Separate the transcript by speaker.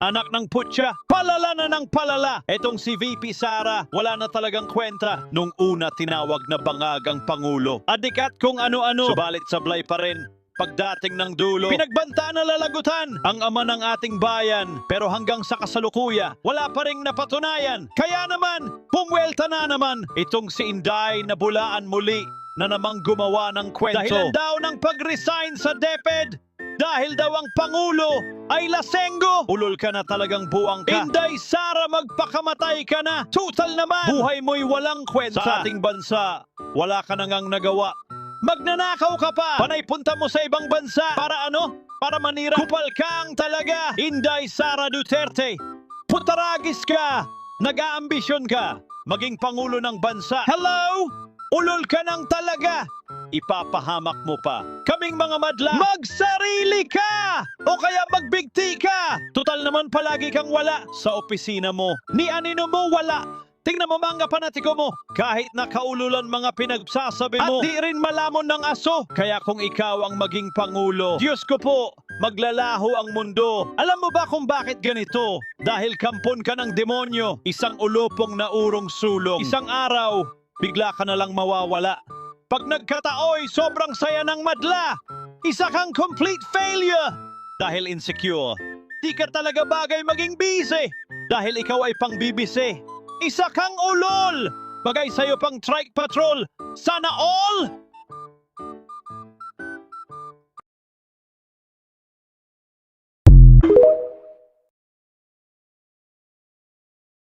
Speaker 1: Anak ng putya, palala na ng palala. Etong si VP Sara, wala na talagang kwenta. Nung una tinawag na bangag ang Pangulo. Adikat kung ano-ano. Subalit sablay pa rin. Pagdating ng dulo, pinagbanta na lalagutan ang ama ng ating bayan. Pero hanggang sa kasalukuya, wala pa ring napatunayan. Kaya naman, pumwelta na naman itong si Inday na bulaan muli na namang gumawa ng kwento. Dahilan daw ng pag-resign sa DepEd. Dahil daw ang Pangulo ay lasenggo. Ulol ka na talagang buang ka. Inday Sara, magpakamatay ka na. Total naman, buhay mo'y walang kwenta. Sa ating bansa, wala ka na ngang nagawa. Magnanakaw ka pa. Panay punta mo sa ibang bansa. Para ano? Para manira. Kupal kang talaga. Inday Sara Duterte. Putaragis ka. Nag-aambisyon ka. Maging Pangulo ng bansa. Hello? Ulol ka nang talaga. Ipapahamak mo pa. Kaming mga madla, magsarili ka! O kaya magbigti ka! Total naman palagi kang wala sa opisina mo. Ni anino mo wala. Tingnan mo mga panatiko mo. Kahit nakaululan mga pinagsasabi mo. At di rin malamon ng aso. Kaya kung ikaw ang maging Pangulo, Diyos ko po, maglalaho ang mundo. Alam mo ba kung bakit ganito? Dahil kampon ka ng demonyo. Isang ulupong na urong sulong. Isang araw, bigla ka na lang mawawala. Pag nagkataoy, sobrang saya ng madla. Isa kang complete failure. Dahil insecure. Di ka talaga bagay maging busy. Dahil ikaw ay pangbibisi. Isa kang ulol. Bagay sa'yo pang trike patrol. Sana all.